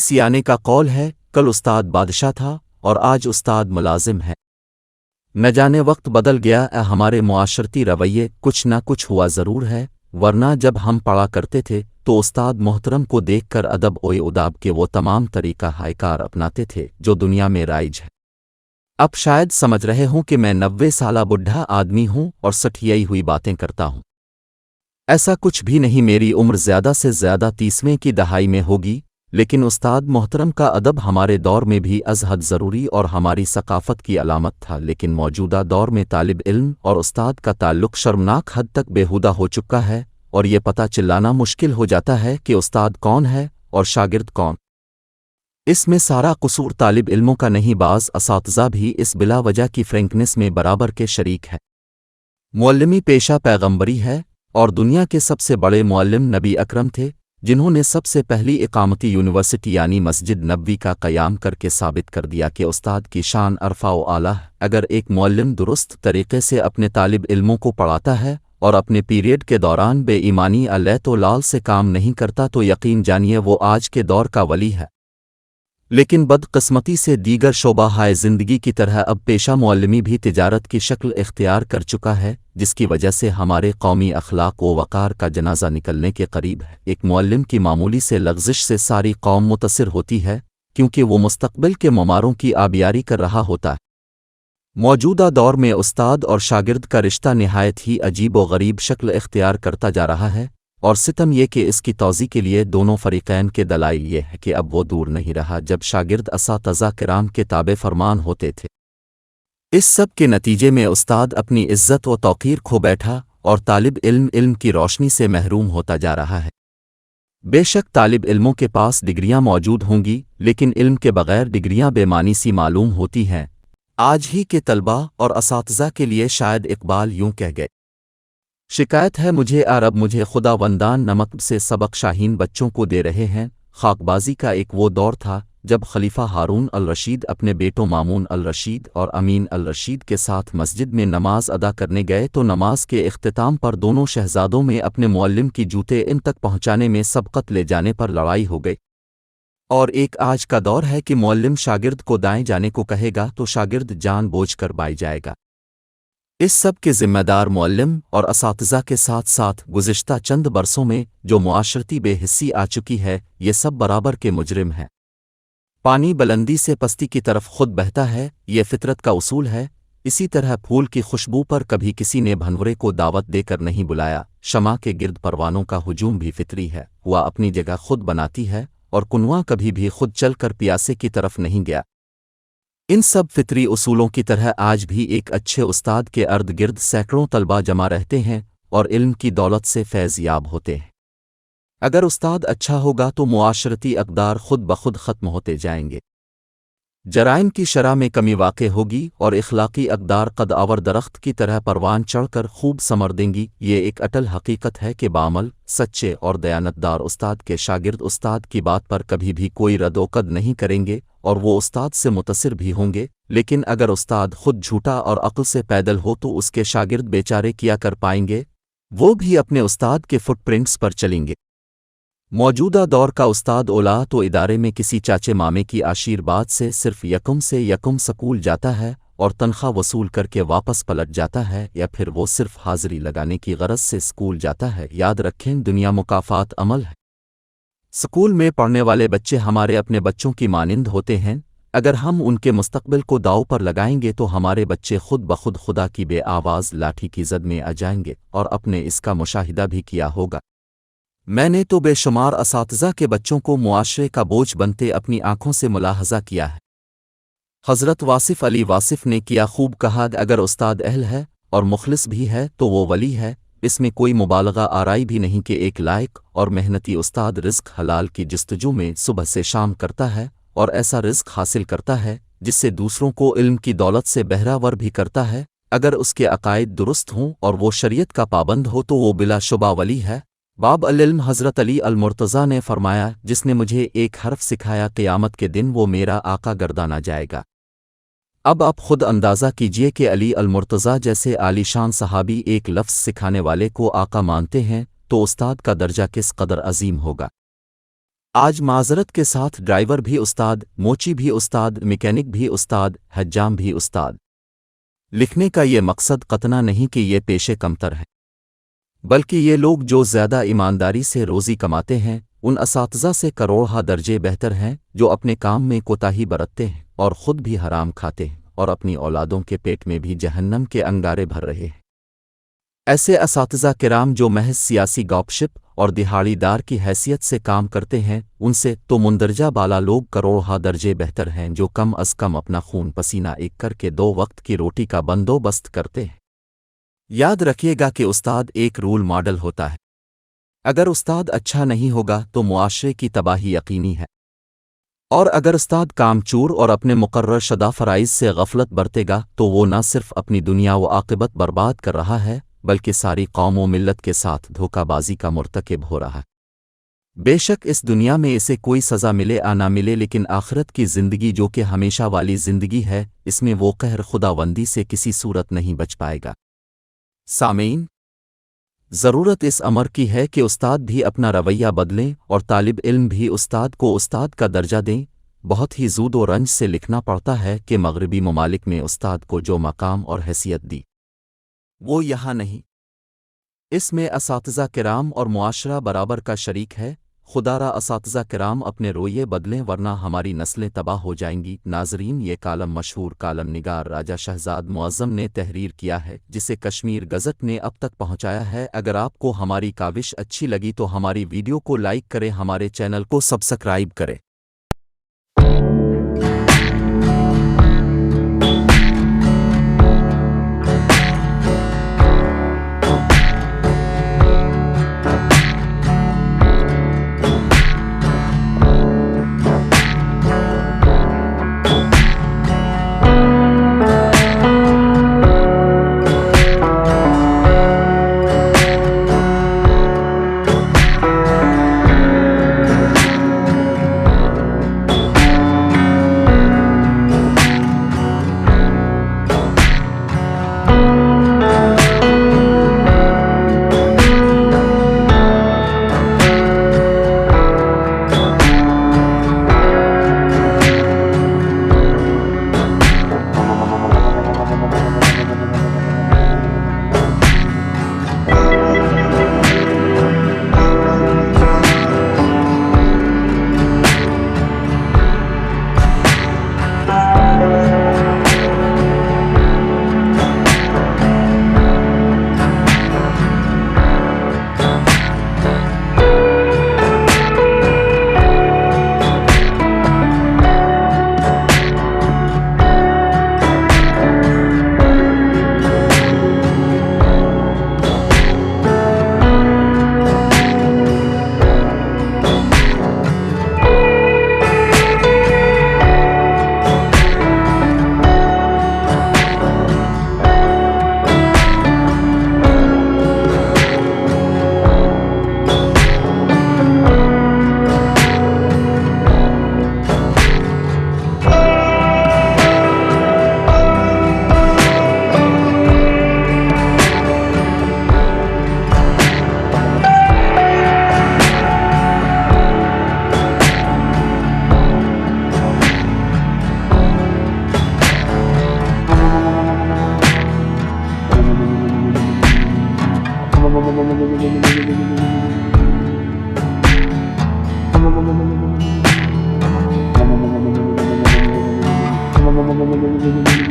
سیانے کا قول ہے، کل استاد بادشاہ تھا اور آج استاد ملازم ہے۔ نہ جانے وقت بدل گیا ہمارے معاشرتی رویے کچھ نہ کچھ ہوا ضرور ہے، ورنہ جب ہم پڑھا کرتے تھے تو استاد محترم کو دیکھ کر ادب و اداب کے وہ تمام طریقہ ہائے کار اپناتے تھے جو دنیا میں رائج ہے۔ اب شاید سمجھ رہے ہوں کہ میں 90 سالہ بڈھا آدمی ہوں اور سٹھیائی ہوئی باتیں کرتا ہوں۔ ایسا کچھ بھی نہیں، میری عمر زیادہ سے زیادہ 30ویں کی دہائی میں ہوگی، لیکن استاد محترم کا ادب ہمارے دور میں بھی از حد ضروری اور ہماری ثقافت کی علامت تھا، لیکن موجودہ دور میں طالب علم اور استاد کا تعلق شرمناک حد تک بیہودہ ہو چکا ہے، اور یہ پتہ چلانا مشکل ہو جاتا ہے کہ استاد کون ہے اور شاگرد کون۔ اس میں سارا قصور طالب علموں کا نہیں، بعض اساتذہ بھی اس بلا وجہ کی فرینکنس میں برابر کے شریک ہے۔ معلمی پیشہ پیغمبری ہے، اور دنیا کے سب سے بڑے معلم نبی اکرم تھے، جنہوں نے سب سے پہلی اقامتی یونیورسٹی یعنی مسجد نبوی کا قیام کر کے ثابت کر دیا کہ استاد کی شان عرفہ و اعلیٰ ہے۔ اگر ایک معلم درست طریقے سے اپنے طالب علموں کو پڑھاتا ہے اور اپنے پیریڈ کے دوران بے ایمانی علیت و لال سے کام نہیں کرتا تو یقین جانیے وہ آج کے دور کا ولی ہے۔ لیکن بدقسمتی سے دیگر شعبہ ہائے زندگی کی طرح اب پیشہ معلمی بھی تجارت کی شکل اختیار کر چکا ہے، جس کی وجہ سے ہمارے قومی اخلاق و وقار کا جنازہ نکلنے کے قریب ہے۔ ایک معلم کی معمولی سے لغزش سے ساری قوم متاثر ہوتی ہے، کیونکہ وہ مستقبل کے معماروں کی آبیاری کر رہا ہوتا ہے۔ موجودہ دور میں استاد اور شاگرد کا رشتہ نہایت ہی عجیب و غریب شکل اختیار کرتا جا رہا ہے، اور ستم یہ کہ اس کی توضیح کے لیے دونوں فریقین کے دلائل یہ ہے کہ اب وہ دور نہیں رہا جب شاگرد اساتذہ کرام کے تابع فرمان ہوتے تھے۔ اس سب کے نتیجے میں استاد اپنی عزت و توقیر کھو بیٹھا اور طالب علم علم کی روشنی سے محروم ہوتا جا رہا ہے۔ بے شک طالب علموں کے پاس ڈگریاں موجود ہوں گی، لیکن علم کے بغیر ڈگریاں بے معنی سی معلوم ہوتی ہیں۔ آج ہی کے طلباء اور اساتذہ کے لیے شاید اقبال یوں کہہ گئے، شکایت ہے مجھے عرب مجھے خدا وندان نمک سے سبق شاہین بچوں کو دے رہے ہیں۔ خاک بازی کا ایک وہ دور تھا جب خلیفہ ہارون الرشید اپنے بیٹوں مامون الرشید اور امین الرشید کے ساتھ مسجد میں نماز ادا کرنے گئے تو نماز کے اختتام پر دونوں شہزادوں میں اپنے معلم کی جوتے ان تک پہنچانے میں سبقت لے جانے پر لڑائی ہو گئی۔ اور ایک آج کا دور ہے کہ معلم شاگرد کو دائیں جانے کو کہے گا تو شاگرد جان بوجھ کر بائیں جائے گا۔ اس سب کے ذمہ دار معلم اور اساتذہ کے ساتھ ساتھ گزشتہ چند برسوں میں جو معاشرتی بے حسی آ چکی ہے، یہ سب برابر کے مجرم ہیں۔ پانی بلندی سے پستی کی طرف خود بہتا ہے، یہ فطرت کا اصول ہے۔ اسی طرح پھول کی خوشبو پر کبھی کسی نے بھنورے کو دعوت دے کر نہیں بلایا، شمع کے گرد پروانوں کا ہجوم بھی فطری ہے، ہوا اپنی جگہ خود بناتی ہے، اور کنواں کبھی بھی خود چل کر پیاسے کی طرف نہیں گیا۔ ان سب فطری اصولوں کی طرح آج بھی ایک اچھے استاد کے ارد گرد سینکڑوں طلباء جمع رہتے ہیں اور علم کی دولت سے فیض یاب ہوتے ہیں۔ اگر استاد اچھا ہوگا تو معاشرتی اقدار خود بخود ختم ہوتے جائیں گے، جرائم کی شرح میں کمی واقع ہوگی اور اخلاقی اقدار قد آور درخت کی طرح پروان چڑھ کر خوب ثمر دیں گی۔ یہ ایک اٹل حقیقت ہے کہ بعمل، سچے اور دیانتدار استاد کے شاگرد استاد کی بات پر کبھی بھی کوئی رد و قد نہیں کریں گے، اور وہ استاد سے متاثر بھی ہوں گے، لیکن اگر استاد خود جھوٹا اور عقل سے پیدل ہو تو اس کے شاگرد بیچارے کیا کر پائیں گے؟ وہ بھی اپنے استاد کے فٹ پرنٹس پر چلیں گے۔ موجودہ دور کا استاد اولا تو ادارے میں کسی چاچے مامے کی آشیرواد سے صرف یکم سے یکم سکول جاتا ہے اور تنخواہ وصول کر کے واپس پلٹ جاتا ہے، یا پھر وہ صرف حاضری لگانے کی غرض سے سکول جاتا ہے۔ یاد رکھیں، دنیا مکافات عمل ہے۔ سکول میں پڑھنے والے بچے ہمارے اپنے بچوں کی مانند ہوتے ہیں۔ اگر ہم ان کے مستقبل کو داؤ پر لگائیں گے تو ہمارے بچے خود بخود خدا کی بے آواز لاٹھی کی زد میں آ جائیں گے، اور اپنے اس کا مشاہدہ بھی کیا ہوگا۔ میں نے تو بے شمار اساتذہ کے بچوں کو معاشرے کا بوجھ بنتے اپنی آنکھوں سے ملاحظہ کیا ہے۔ حضرت واصف علی واصف نے کیا خوب کہا، اگر استاد اہل ہے اور مخلص بھی ہے تو وہ ولی ہے۔ اس میں کوئی مبالغہ آرائی بھی نہیں کہ ایک لائق اور محنتی استاد رزق حلال کی جستجو میں صبح سے شام کرتا ہے، اور ایسا رزق حاصل کرتا ہے جس سے دوسروں کو علم کی دولت سے بہراور بھی کرتا ہے۔ اگر اس کے عقائد درست ہوں اور وہ شریعت کا پابند ہو تو وہ بلا شبہ ولی ہے۔ باب العلم حضرت علی المرتضیٰ نے فرمایا، جس نے مجھے ایک حرف سکھایا قیامت کے دن وہ میرا آقا گردانا جائے گا۔ اب آپ خود اندازہ کیجئے کہ علی المرتضیٰ جیسے عالی شان صحابی ایک لفظ سکھانے والے کو آقا مانتے ہیں تو استاد کا درجہ کس قدر عظیم ہوگا۔ آج معذرت کے ساتھ ڈرائیور بھی استاد، موچی بھی استاد، میکینک بھی استاد، حجام بھی استاد۔ لکھنے کا یہ مقصد قطعا نہیں کہ یہ پیشے کمتر ہیں، بلکہ یہ لوگ جو زیادہ ایمانداری سے روزی کماتے ہیں ان اساتذہ سے کروڑہا درجے بہتر ہیں جو اپنے کام میں کوتاہی برتتے ہیں اور خود بھی حرام کھاتے ہیں اور اپنی اولادوں کے پیٹ میں بھی جہنم کے انگارے بھر رہے ہیں۔ ایسے اساتذہ کرام جو محض سیاسی گاپ شپ اور دہاڑی دار کی حیثیت سے کام کرتے ہیں ان سے تو مندرجہ بالا لوگ کروڑہا درجے بہتر ہیں جو کم از کم اپنا خون پسینہ ایک کر کے 2 وقت کی روٹی کا بندوبست کرتے ہیں۔ یاد رکھیے گا کہ استاد ایک رول ماڈل ہوتا ہے، اگر استاد اچھا نہیں ہوگا تو معاشرے کی تباہی یقینی ہے، اور اگر استاد کام چور اور اپنے مقرر شدہ فرائض سے غفلت برتے گا تو وہ نہ صرف اپنی دنیا و عاقبت برباد کر رہا ہے بلکہ ساری قوم و ملت کے ساتھ دھوکہ بازی کا مرتکب ہو رہا ہے۔ بے شک اس دنیا میں اسے کوئی سزا ملے یا نہ ملے لیکن آخرت کی زندگی جو کہ ہمیشہ والی زندگی ہے اس میں وہ قہر خداوندی سے کسی صورت نہیں بچ پائے گا۔ سامعین، ضرورت اس امر کی ہے کہ استاد بھی اپنا رویہ بدلیں اور طالب علم بھی استاد کو استاد کا درجہ دیں۔ بہت ہی زود و رنج سے لکھنا پڑتا ہے کہ مغربی ممالک میں استاد کو جو مقام اور حیثیت دی وہ یہاں نہیں۔ اس میں اساتذہ کرام اور معاشرہ برابر کا شریک ہے۔ خدا را اساتذہ کرام اپنے رویے بدلیں ورنہ ہماری نسلیں تباہ ہو جائیں گی۔ ناظرین، یہ کالم مشہور کالم نگار راجہ شہزاد معظم نے تحریر کیا ہے جسے کشمیر گزٹ نے اب تک پہنچایا ہے۔ اگر آپ کو ہماری کاوش اچھی لگی تو ہماری ویڈیو کو لائک کریں، ہمارے چینل کو سبسکرائب کریں۔ Thank you.